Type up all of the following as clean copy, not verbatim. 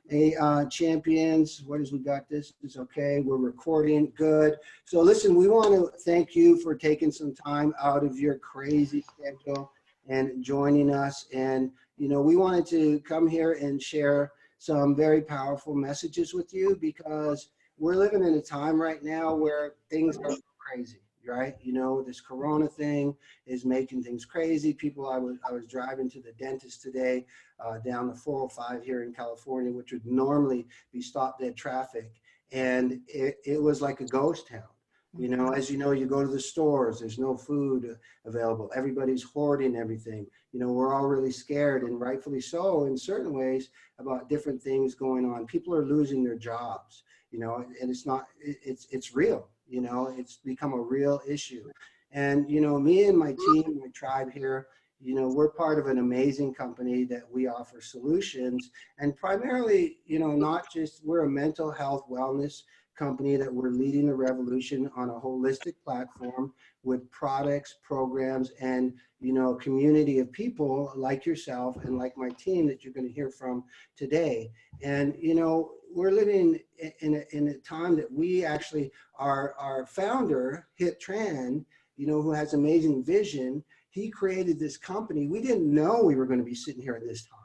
Hey, champions, what is we got? This is okay. We're recording. Good. So listen, we want to thank you for taking some time out of your crazy schedule and joining us. And, you know, we wanted to come here and share some very powerful messages with you because we're living in a time right now where things are crazy, right? You know, this Corona thing is making things crazy. People, I was driving to the dentist today down the 405 here in California, which would normally be stop dead traffic. And it was like a ghost town. You know, as you know, you go to the stores, there's no food available. Everybody's hoarding everything. You know, we're all really scared, and rightfully so in certain ways, about different things going on. People are losing their jobs, you know, and it's real, you know, it's become a real issue. And, you know, me and my team, my tribe here, you know, we're part of an amazing company that we offer solutions, and primarily, you know, not just, we're a mental health wellness company that we're leading the revolution on a holistic platform with products, programs, and, you know, a community of people like yourself and like my team that you're going to hear from today. And, you know, we're living in a time that we actually, our founder, Hit Tran, you know, who has amazing vision, he created this company. We didn't know we were going to be sitting here at this time.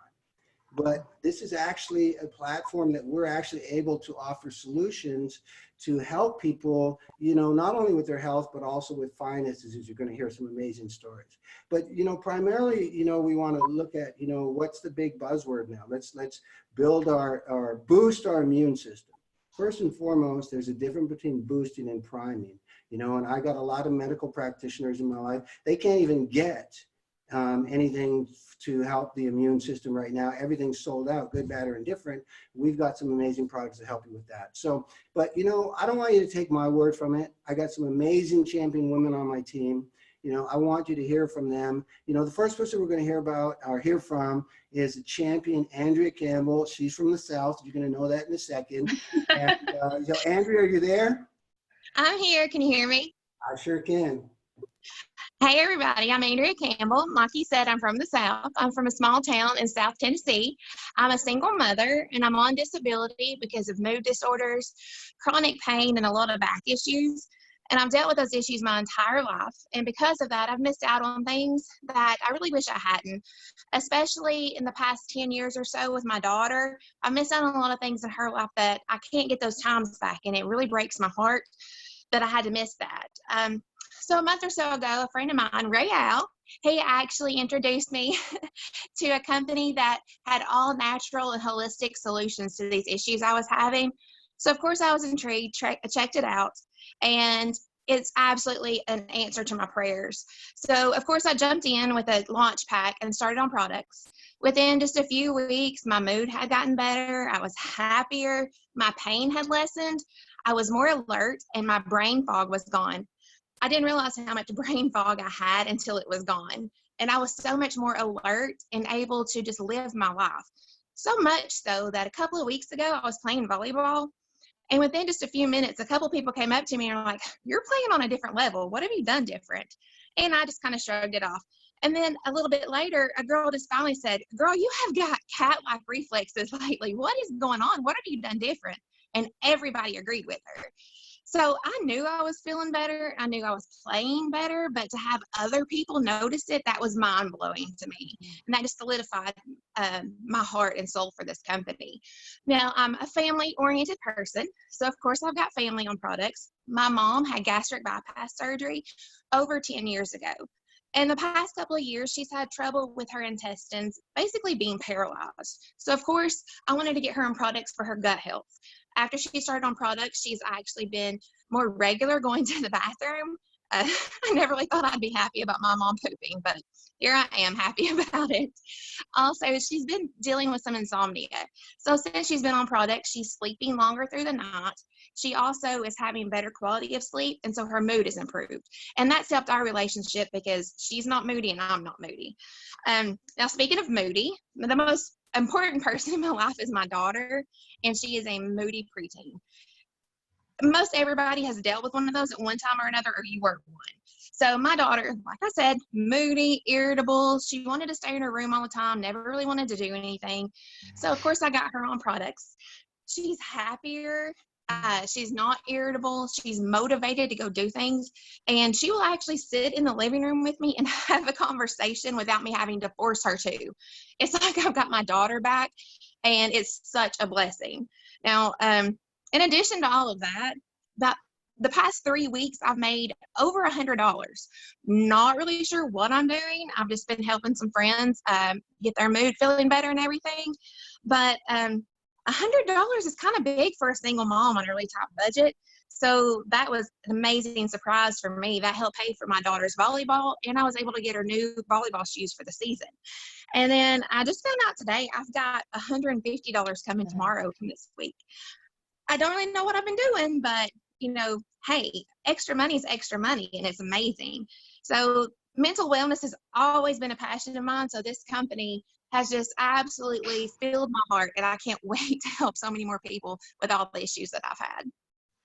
But this is actually a platform that we're actually able to offer solutions to help people, you know, not only with their health, but also with finances, as you're going to hear some amazing stories. But, you know, primarily, you know, we want to look at, you know, what's the big buzzword now? Let's build boost our immune system. First and foremost, there's a difference between boosting and priming, you know, and I got a lot of medical practitioners in my life. They can't even get anything to help the immune system right now. Everything's sold out, good, bad, or indifferent. We've got some amazing products to help you with that. So, but you know, I don't want you to take my word from it. I got some amazing champion women on my team. You know, I want you to hear from them. You know, the first person we're going to hear from is the champion, Andrea Campbell. She's from the South. You're going to know that in a second. And, so Andrea, are you there? I'm here. Can you hear me? I sure can. Hey, everybody. I'm Amare Campbell. Like you said, I'm from the South. I'm from a small town in South Tennessee. I'm a single mother, and I'm on disability because of mood disorders, chronic pain, and a lot of back issues. And I've dealt with those issues my entire life. And because of that, I've missed out on things that I really wish I hadn't, especially in the past 10 years or so with my daughter. I missed out on a lot of things in her life that I can't get those times back. And it really breaks my heart that I had to miss that. So a month or so ago, a friend of mine, Ray Al, he actually introduced me to a company that had all natural and holistic solutions to these issues I was having. So of course I was intrigued, checked it out, and it's absolutely an answer to my prayers. So of course I jumped in with a launch pack and started on products. Within just a few weeks, my mood had gotten better. I was happier. My pain had lessened. I was more alert, and my brain fog was gone. I didn't realize how much brain fog I had until it was gone. And I was so much more alert and able to just live my life. So much so that a couple of weeks ago, I was playing volleyball. And within just a few minutes, a couple people came up to me and were like, "You're playing on a different level. What have you done different?" And I just kind of shrugged it off. And then a little bit later, a girl just finally said, "Girl, you have got cat-like reflexes lately. What is going on? What have you done different?" And everybody agreed with her. So I knew I was feeling better. I knew I was playing better, but to have other people notice it, that was mind blowing to me. And that just solidified my heart and soul for this company. Now, I'm a family oriented person. So of course I've got family on products. My mom had gastric bypass surgery over 10 years ago. In the past couple of years, she's had trouble with her intestines, basically being paralyzed. So of course I wanted to get her on products for her gut health. After she started on products, she's actually been more regular going to the bathroom. I never really thought I'd be happy about my mom pooping, but here I am happy about it. Also, she's been dealing with some insomnia. So since she's been on products, she's sleeping longer through the night. She also is having better quality of sleep, and so her mood is improved. And that's helped our relationship because she's not moody and I'm not moody. Now, speaking of moody, the most important person in my life is my daughter, and she is a moody preteen. Most everybody has dealt with one of those at one time or another, or you were one. So my daughter, like I said, moody, irritable. She wanted to stay in her room all the time, never really wanted to do anything. So of course I got her on products. She's happier. She's not irritable. She's motivated to go do things. And she will actually sit in the living room with me and have a conversation without me having to force her to. It's like I've got my daughter back, and it's such a blessing. Now, in addition to all of that, the past 3 weeks, I've made over $100. Not really sure what I'm doing. I've just been helping some friends get their mood feeling better and everything. But $100 is kind of big for a single mom on a really tight budget. So that was an amazing surprise for me. That helped pay for my daughter's volleyball, and I was able to get her new volleyball shoes for the season. And then I just found out today I've got $150 coming tomorrow from this week. I don't really know what I've been doing, but hey, extra money is extra money, and it's amazing. So mental wellness has always been a passion of mine. So this company has just absolutely filled my heart, and I can't wait to help so many more people with all the issues that I've had.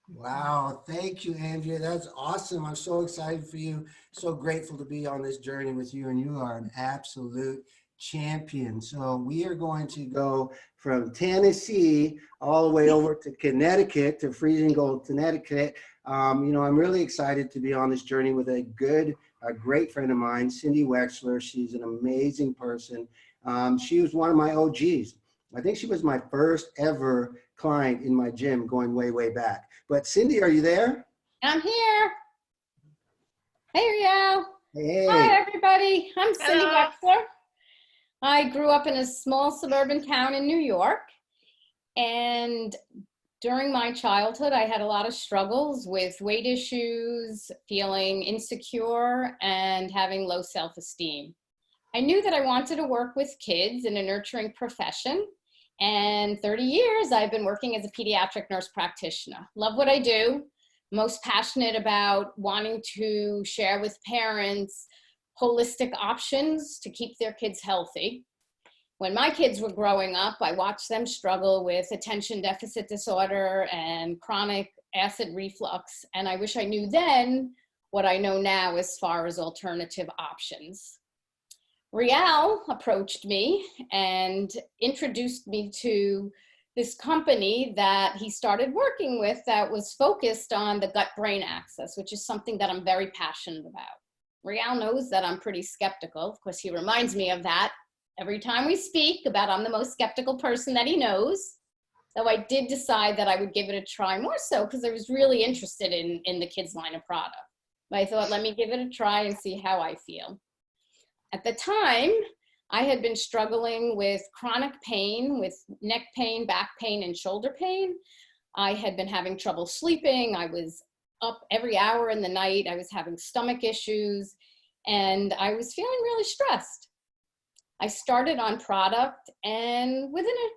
Wow. Thank you, Andrea. That's awesome. I'm so excited for you. So grateful to be on this journey with you, and you are an absolute champion. So we are going to go from Tennessee all the way over to Connecticut, to freezing cold Connecticut. I'm really excited to be on this journey with a great friend of mine, Cindy Wexler. She's an amazing person. She was one of my OGs. I think she was my first ever client in my gym going way, way back. But Cindy, are you there? I'm here. Hey, Riel. Hey. Hi, everybody. I'm Cindy Hello. Wexler. I grew up in a small suburban town in New York. And during my childhood, I had a lot of struggles with weight issues, feeling insecure, and having low self-esteem. I knew that I wanted to work with kids in a nurturing profession. And 30 years, I've been working as a pediatric nurse practitioner. Love what I do. Most passionate about wanting to share with parents holistic options to keep their kids healthy. When my kids were growing up, I watched them struggle with attention deficit disorder and chronic acid reflux. And I wish I knew then what I know now as far as alternative options. Riel approached me and introduced me to this company that he started working with that was focused on the gut brain axis, which is something that I'm very passionate about. Riel knows that I'm pretty skeptical. Of course, he reminds me of that every time we speak about I'm the most skeptical person that he knows. So I did decide that I would give it a try, more so because I was really interested in the kids line of product. But I thought, let me give it a try and see how I feel. At the time, I had been struggling with chronic pain, with neck pain, back pain, and shoulder pain. I had been having trouble sleeping. I was up every hour in the night. I was having stomach issues, and I was feeling really stressed. I started on product, and within a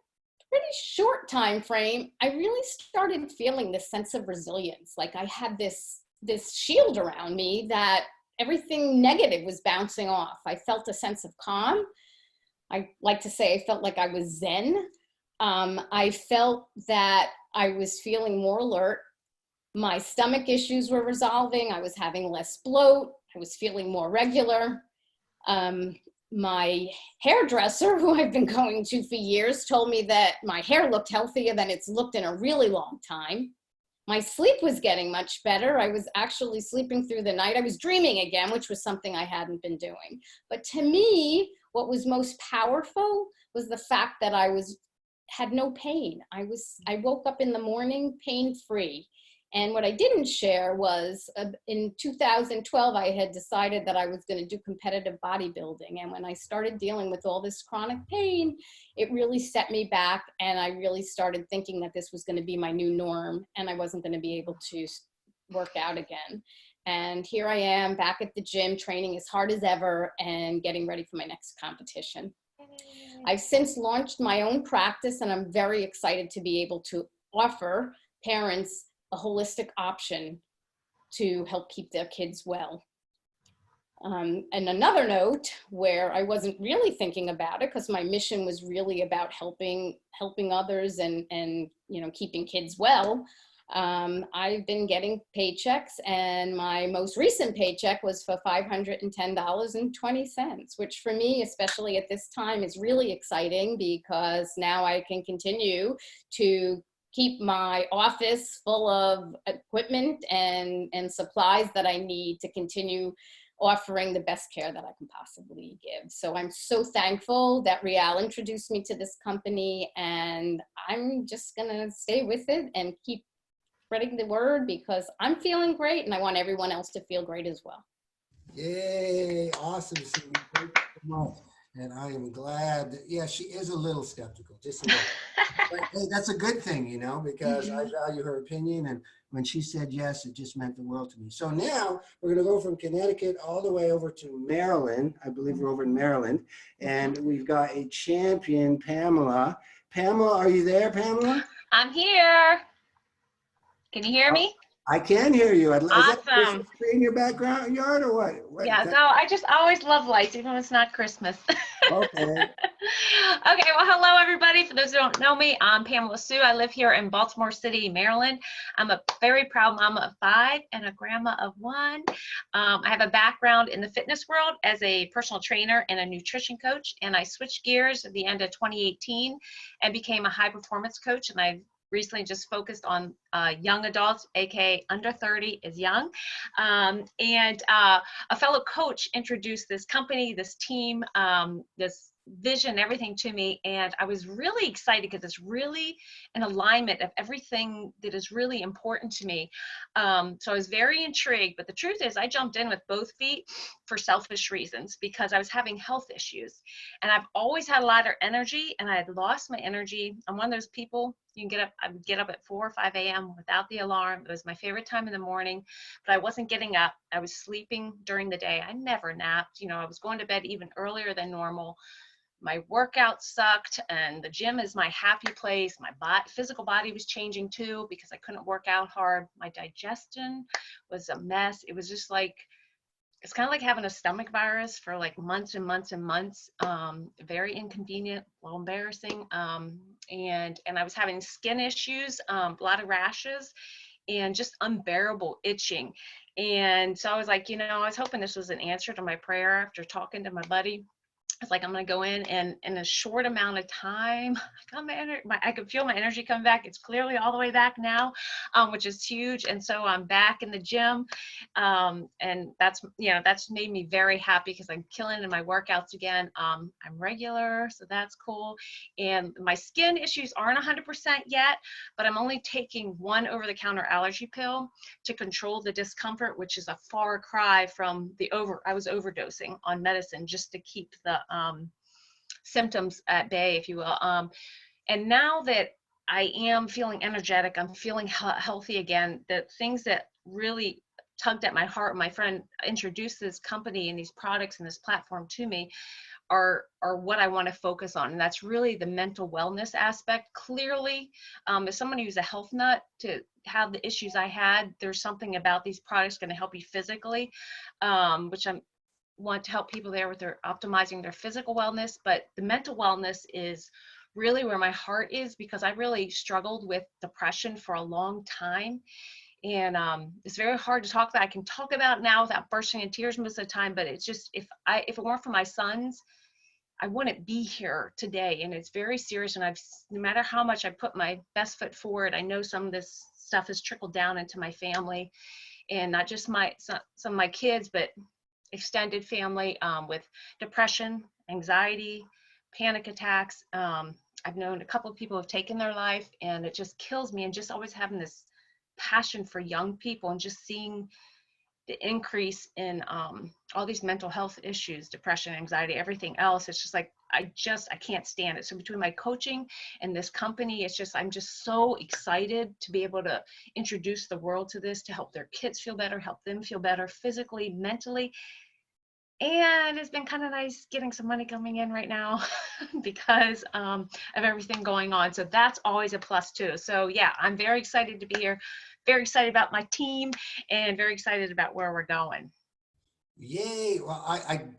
pretty short time frame, I really started feeling this sense of resilience. Like I had this shield around me that everything negative was bouncing off. I felt a sense of calm. I like to say I felt like I was zen. I felt that I was feeling more alert. My stomach issues were resolving. I was having less bloat. I was feeling more regular. My hairdresser, who I've been going to for years, told me that my hair looked healthier than it's looked in a really long time. My sleep was getting much better. I was actually sleeping through the night. I was dreaming again, which was something I hadn't been doing. But to me, what was most powerful was the fact that I had no pain. I woke up in the morning pain-free. And what I didn't share was in 2012, I had decided that I was going to do competitive bodybuilding. And when I started dealing with all this chronic pain, it really set me back. And I really started thinking that this was going to be my new norm and I wasn't going to be able to work out again. And here I am back at the gym, training as hard as ever and getting ready for my next competition. I've since launched my own practice, and I'm very excited to be able to offer parents a holistic option to help keep their kids well. And another note where I wasn't really thinking about it, because my mission was really about helping others and keeping kids well. I've been getting paychecks, and my most recent paycheck was for $510.20, which for me, especially at this time, is really exciting because now I can continue to keep my office full of equipment and supplies that I need to continue offering the best care that I can possibly give. So I'm so thankful that Rial introduced me to this company, and I'm just gonna stay with it and keep spreading the word because I'm feeling great and I want everyone else to feel great as well. Yay, awesome, Cindy. Thank you so much. And I am glad that, yeah, she is a little skeptical, just a little. But hey, that's a good thing, you know, because I value her opinion. And when she said yes, it just meant the world to me. So now we're going to go from Connecticut all the way over to Maryland. I believe we're over in Maryland. And we've got a champion, Pamela. Pamela, are you there, Pamela? I'm here. Can you hear me? I can hear you. Is that a Awesome. Christmas tree in your background yard or what? Yeah, no, I just always love lights, even when it's not Christmas. Okay. Okay, well, hello, everybody. For those who don't know me, I'm Pamela Sue. I live here in Baltimore City, Maryland. I'm a very proud mama of 5 and a grandma of 1. I have a background in the fitness world as a personal trainer and a nutrition coach, and I switched gears at the end of 2018 and became a high performance coach, and I've recently just focused on young adults, aka under 30 is young. And a fellow coach introduced this company, this team, this vision, everything to me. And I was really excited because it's really an alignment of everything that is really important to me. So I was very intrigued, but the truth is I jumped in with both feet for selfish reasons because I was having health issues. And I've always had a lot of energy, and I had lost my energy. I'm one of those people, you can get up, I would get up at 4 or 5 a.m. without the alarm. It was my favorite time in the morning, but I wasn't getting up. I was sleeping during the day. I never napped. You know, I was going to bed even earlier than normal. My workout sucked, and the gym is my happy place. My physical body was changing too because I couldn't work out hard. My digestion was a mess. It was just like, it's kind of like having a stomach virus for like months and months and months. Very inconvenient, a little embarrassing. And I was having skin issues, a lot of rashes, and just unbearable itching. And so I was like, you know, I was hoping this was an answer to my prayer after talking to my buddy. It's like, I'm going to go in, and in a short amount of time, I could feel my energy come back. It's clearly all the way back now, which is huge. And so I'm back in the gym. And that's, you know, that's made me very happy because I'm killing in my workouts again. I'm regular, so that's cool. And my skin issues aren't 100% yet, but I'm only taking 1 over-the-counter allergy pill to control the discomfort, which is a far cry from I was overdosing on medicine just to keep the symptoms at bay, if you will. And now that I am feeling energetic, I'm feeling healthy again, the things that really tugged at my heart, my friend introduced this company and these products and this platform to me, are what I want to focus on. And that's really the mental wellness aspect. Clearly, as someone who's a health nut, to have the issues I had, there's something about these products going to help you physically, which I want to help people there with their optimizing their physical wellness. But the mental wellness is really where my heart is, because I really struggled with depression for a long time. And it's very hard to talk about. I can talk about now without bursting in tears most of the time, but it's just, if it weren't for my sons, I wouldn't be here today. And it's very serious. And no matter how much I put my best foot forward, I know some of this stuff has trickled down into my family, and not just some of my kids, but extended family, with depression, anxiety, panic attacks. I've known a couple of people who have taken their life, and it just kills me. And just always having this passion for young people and just seeing the increase in all these mental health issues, depression, anxiety, everything else. It's just like, I can't stand it. So between my coaching and this company, I'm just so excited to be able to introduce the world to this, to help their kids feel better, help them feel better physically, mentally. And it's been kind of nice getting some money coming in right now because of everything going on. So that's always a plus too. So yeah, I'm very excited to be here, very excited about my team, and very excited about where we're going. Yay. Well,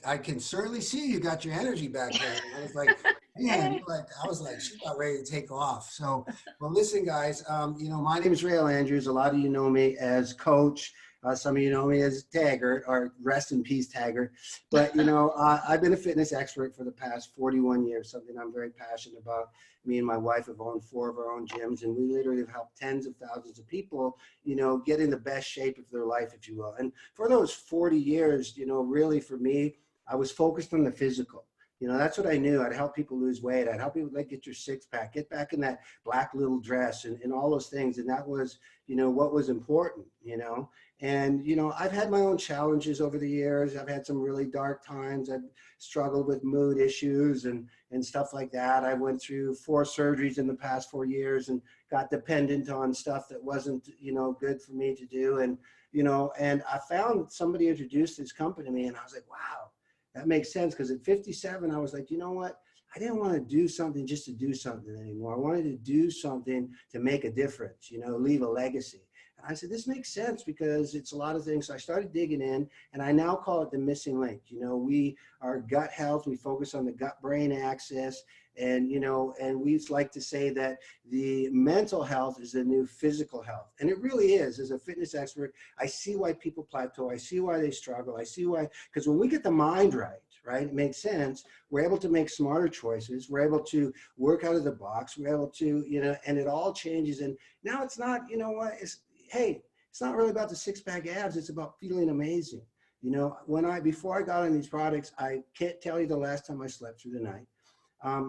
I can certainly see you got your energy back there. I was like, man, I was like, she's about ready to take off. So, well, listen, guys, my name is Rael Andrews. A lot of you know me as Coach. Some of you know me as Taggart, or rest in peace, Taggart. But, I've been a fitness expert for the past 41 years, something I'm very passionate about. Me and my wife have owned 4 of our own gyms, and we literally have helped tens of thousands of people, get in the best shape of their life, if you will. And for those 40 years, really for me, I was focused on the physical. That's what I knew. I'd help people lose weight. I'd help people get your 6-pack, get back in that black little dress and all those things. And that was, what was important, And, I've had my own challenges over the years. I've had some really dark times. I've struggled with mood issues and stuff like that. I went through 4 surgeries in the past 4 years and got dependent on stuff that wasn't, good for me to do. And I found somebody introduced this company to me, and I was like, wow, that makes sense. Because at 57, I was like, you know what? I didn't want to do something just to do something anymore. I wanted to do something to make a difference, leave a legacy. And I said, this makes sense because it's a lot of things. So I started digging in, and I now call it the missing link. We are gut health. We focus on the gut brain axis. And, and we like to say that the mental health is the new physical health. And it really is. As a fitness expert, I see why people plateau. I see why they struggle. I see why, because when we get the mind right, it makes sense. We're able to make smarter choices. We're able to work out of the box. We're able to, and it all changes. And now it's not, it's not really about the 6-pack abs. It's about feeling amazing. Before I got on these products, I can't tell you the last time I slept through the night.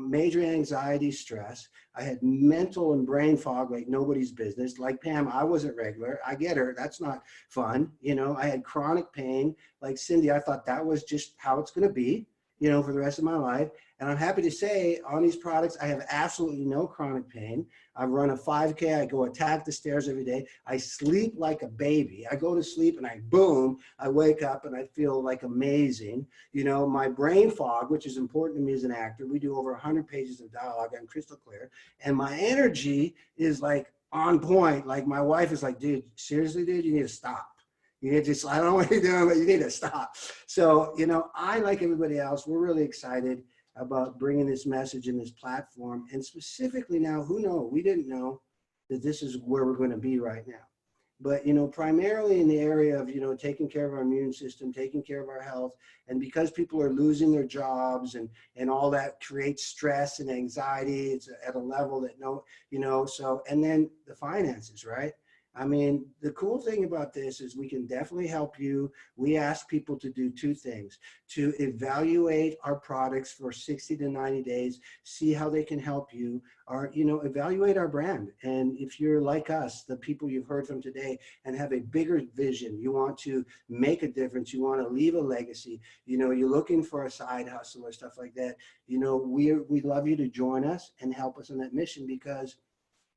Major anxiety, stress. I had mental and brain fog like nobody's business. Like Pam, I wasn't regular. I get her. That's not fun. I had chronic pain. Like Cindy, I thought that was just how it's going to be, for the rest of my life. And I'm happy to say on these products, I have absolutely no chronic pain. I run a 5K. I go attack the stairs every day. I sleep like a baby. I go to sleep and I wake up and I feel like amazing. My brain fog, which is important to me as an actor, we do over 100 pages of dialogue. I'm crystal clear. And my energy is like on point. Like my wife is like, dude, seriously, dude, you need to stop. You need to, I don't know what you're doing, but you need to stop. So, I, like everybody else, we're really excited about bringing this message in this platform. And specifically now, we didn't know that this is where we're going to be right now. But, primarily in the area of, taking care of our immune system, taking care of our health. And because people are losing their jobs and all that creates stress and anxiety, it's at a level that and then the finances, right? I mean, the cool thing about this is we can definitely help you. We ask people to do 2 things: to evaluate our products for 60 to 90 days, see how they can help you, or, evaluate our brand. And if you're like us, the people you've heard from today, and have a bigger vision, you want to make a difference, you want to leave a legacy, you're looking for a side hustle or stuff like that, we'd love you to join us and help us on that mission, because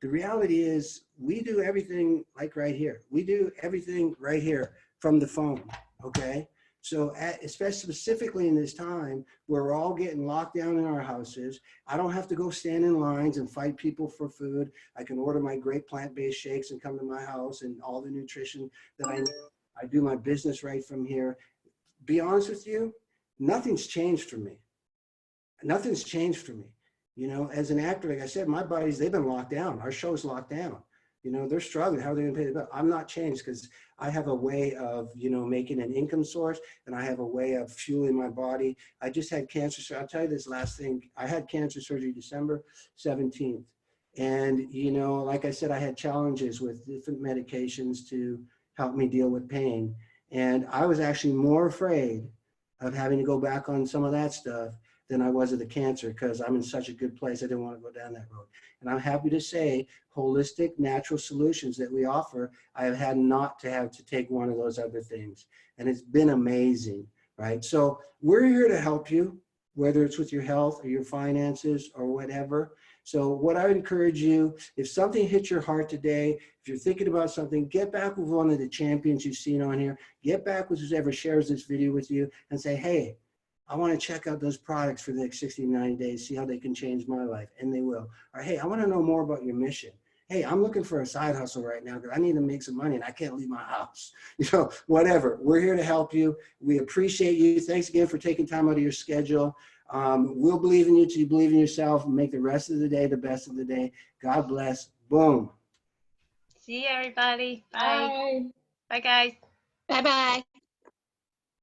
the reality is we do everything like right here. We do everything right here from the phone, okay? So especially specifically in this time where we're all getting locked down in our houses, I don't have to go stand in lines and fight people for food. I can order my great plant-based shakes and come to my house and all the nutrition that I need. I do my business right from here. Be honest with you, nothing's changed for me. Nothing's changed for me. As an actor, like I said, my buddies, they've been locked down. Our show's locked down. They're struggling. How are they going to pay the bill? I'm not changed because I have a way of, making an income source, and I have a way of fueling my body. I just had cancer. So I'll tell you this last thing. I had cancer surgery December 17th. And, like I said, I had challenges with different medications to help me deal with pain. And I was actually more afraid of having to go back on some of that stuff than I was of the cancer, because I'm in such a good place. I didn't want to go down that road. And I'm happy to say holistic natural solutions that we offer, I have had not to have to take one of those other things. And it's been amazing, right? So we're here to help you, whether it's with your health or your finances or whatever. So what I would encourage you, if something hits your heart today, if you're thinking about something, get back with one of the champions you've seen on here, get back with whoever shares this video with you and say, hey, I want to check out those products for the next 60 to 90 days, see how they can change my life. And they will. Or, hey, I want to know more about your mission. hey, I'm looking for a side hustle right now because I need to make some money and I can't leave my house. You know, whatever. We're here to help you. We appreciate you. Thanks again for taking time out of your schedule. We'll believe in you till you believe in yourself and make the rest of the day the best of the day. God bless. Boom. See you, everybody. Bye. Bye. Bye, guys. Bye-bye.